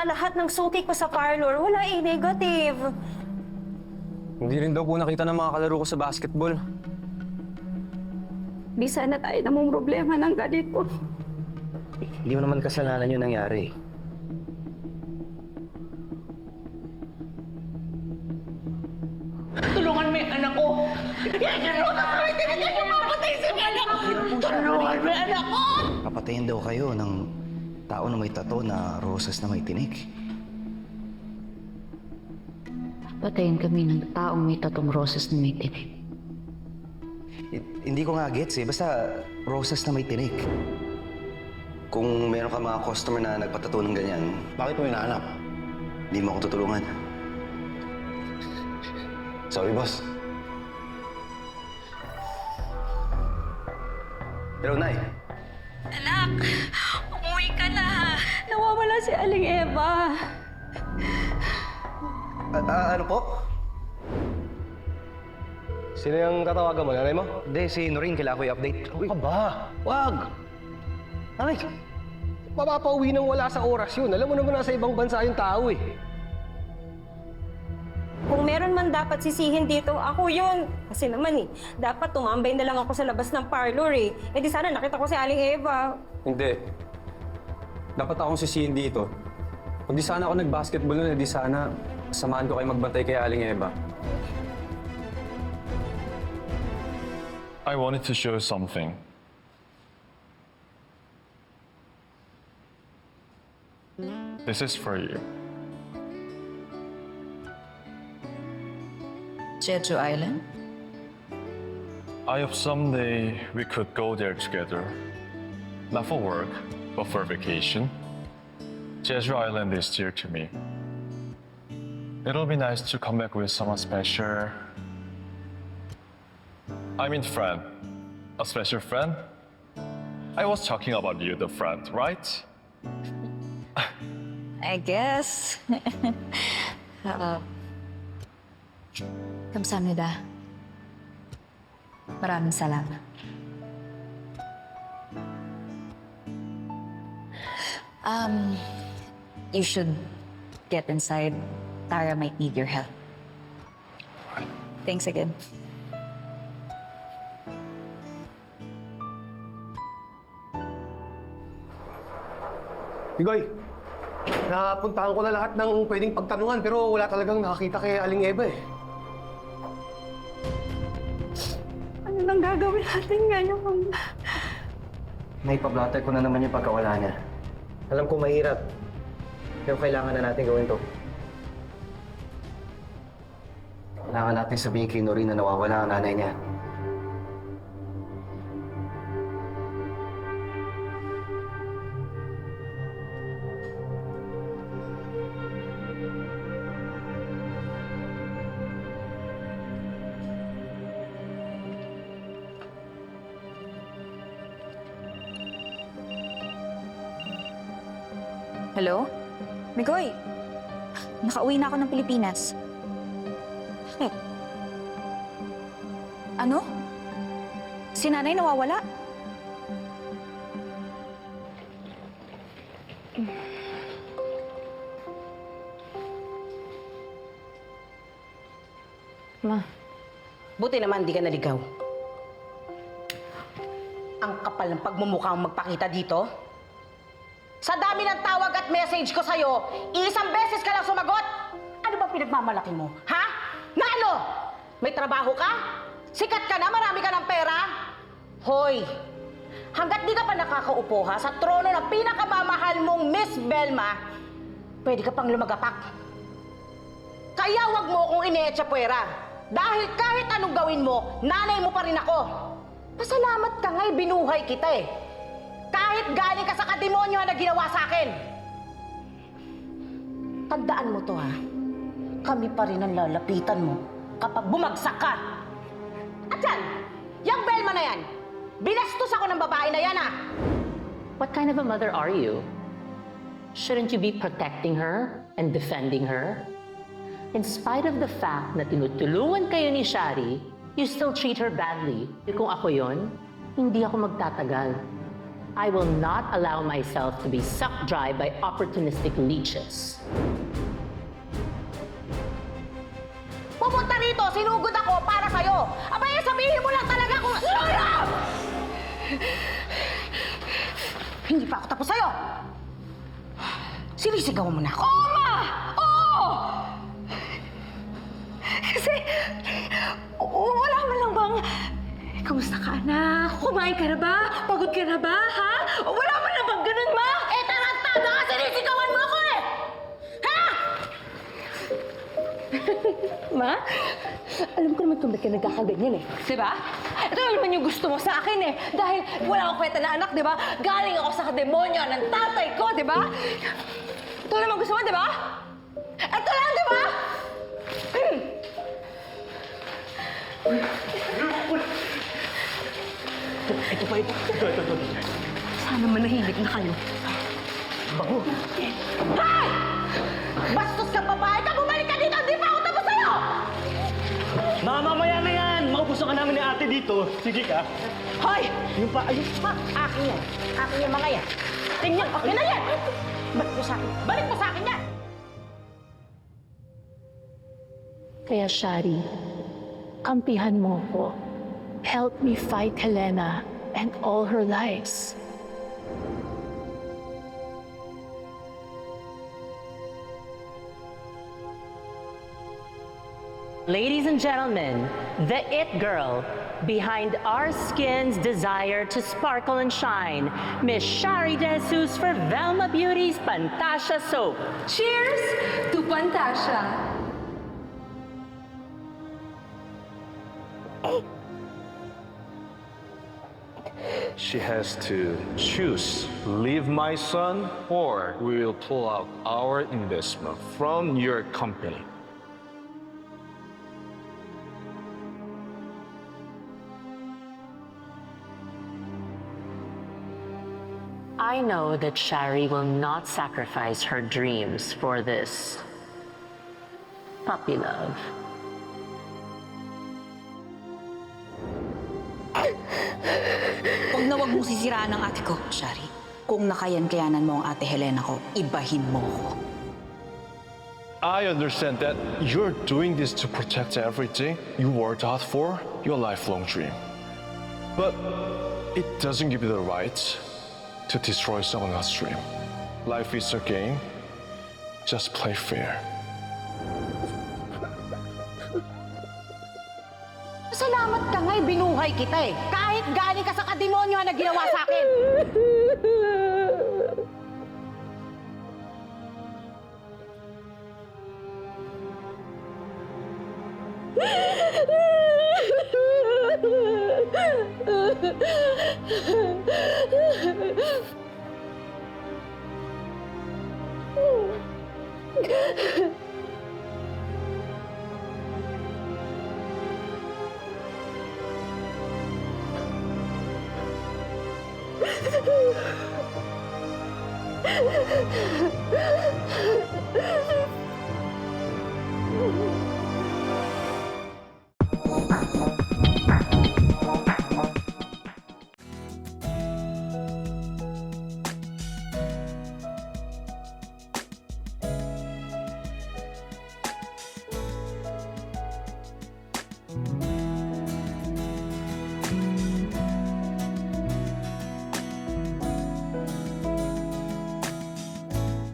nga lahat ng suki ko sa parlor, wala negative. Hindi rin daw po nakita ng mga kalaro ko sa basketball. Di sana tayo namang problema ng ganito. Hindi mo naman kasalanan yung nangyari. Tulungan mo yung anak ko! Tulungan mo! Hindi niyo mapatay sa anak ko! Tulungan mo yung anak ko! Papatayin daw kayo ng tao na may tato na rosas na may tinik. Patayin kami ng taong may tatong roses na may tinik. Hindi ko nga gets eh. Basta rosas na may tinik. Kung meron ka mga customer na nagpatato ng ganyan, bakit mo hinahanap? Hindi mo ako tutulungan. Sorry, boss. Hello, Nay. Anak, umuwi ka na. Nawawala si Aling Eva. Ano po? Sino yung tatawagan mo? Nanay mo? Hindi, si Noreen. Kailangan ko i-update. Uy, ka ba? Wag! Nanay, mapapauwi nang wala sa oras yun. Alam mo naman nasa ibang bansa yung tao eh. Kung meron man dapat sisihin dito, ako yun. Kasi naman dapat tumambay na lang ako sa labas ng parlor eh. Eh di sana nakita ko si Aling Eva. Hindi. Dapat akong sisihin dito. Kung di sana ako nag-basketball nun, di sana samahan ko kayo magbantay kay Aling Eva. I wanted to show something. This is for you. Jeju Island? I hope someday we could go there together. Not for work, but for vacation. Jeju Island is dear to me. It'll be nice to come back with someone special. I mean friend. A special friend? I was talking about you, the friend, right? I guess. Kamsahamnida. Maraming salamat. You should get inside. Tara might need your help. Thanks again. Bigoy, napuntahan ko na lahat ng pwedeng pagtanungan pero wala talagang nakakita kay Aling Eva eh. Ano nang gagawin natin ngayon? Naipablatter ko na naman yung pagkawala niya. Alam ko mahirap, pero kailangan na natin gawin to. Kailangan natin sabihin kay Noreen na nawawala ang nanay niya. Hello? Migoy, nakauwi na ako ng Pilipinas. Bakit? Ano? Si nanay nawawala? Ma, buti naman di ka naligaw. Ang kapal ng pagmumukha mong magpakita dito. Sa dami ng tawag at message ko sa'yo, isang beses ka lang sumagot! Ano bang pinagmamalaki mo? Ha? Na ano? May trabaho ka? Sikat ka na? Marami ka ng pera? Hoy! Hanggat di ka pa nakakaupo ha, sa trono ng pinakamamahal mong Miss Belma, pwede ka pang lumagapak. Kaya wag mo akong ine-etsa puwera. Dahil kahit anong gawin mo, nanay mo pa rin ako. Pasalamat ka nga'y binuhay kita eh. Kahit galing ka sa kademonyo na ginawa sa akin. Tandaan mo to ha. Kami pa rin ang lalapitan mo kapag bumagsak ka. At yan, yung Belma na yan, binastos ako ng babae na yan ha. What kind of a mother are you? Shouldn't you be protecting her and defending her? In spite of the fact na tinutulungan kayo ni Shari, you still treat her badly. Kung ako yon, hindi ako magtatagal. I will not allow myself to be sucked dry by opportunistic leeches. Pumunta rito, sinugod ako para sa'yo. Abay, sabihin mo lang talaga kung... Lola! Hindi pa ako tapos sa'yo. Sinisigawan mo na ako. Oo, Ma! Oo! Kasi, wala man lang bang... Kamusta ka, anak? Kumain ka na ba? Pagod ka na ba, ha? Wala man lang bang ganun, Ma? Tarantado ka! Sinisigawan mo ako eh! Ha? Ma, alam ko naman kung ba't ka nagkakaganyan eh. Diba? Ito naman yung gusto mo sa akin eh. Dahil wala akong kwenta na anak, diba? Galing ako sa demonyo ng tatay ko, diba? Ito naman gusto mo, diba? Ito lang, diba? Ito pa, ito. Ito. Sana manahimik na kayo. Hoy! Bastos ka babae ka! Bumalik ka dito! Hindi pa ako tapos sa'yo! Mamamaya na yan! Maupuso ka namin ni ate dito. Sige ka. Hoy! Yung pa, ayun. Ma, akin yan. Akin yung mga yan. Tingnan, akin na yan! Balik mo sa akin. Balik mo sa akin yan! Kaya Shari, kampihan mo ko. Help me fight Helena and all her lies. Ladies and gentlemen, the it girl behind our skin's desire to sparkle and shine, Miss Shari De Jesus for Velma Beauty's Pantasya Soap. Cheers to Pantasya! She has to choose leave my son or we will pull out our investment from your company. I know that Shari will not sacrifice her dreams for this puppy love. Huwag na huwag mong sisiraan ang ate ko, Shari. Kung nakayan-kayanan mo ang ate Helena ko, ibahin mo ko. I understand that you're doing this to protect everything you worked hard for, your lifelong dream. But it doesn't give you the right to destroy someone else's dream. Life is a game. Just play fair. Salamat ka nga, binuhay kita eh. Kahit galing ka sa kademonyo na ginawa sa akin.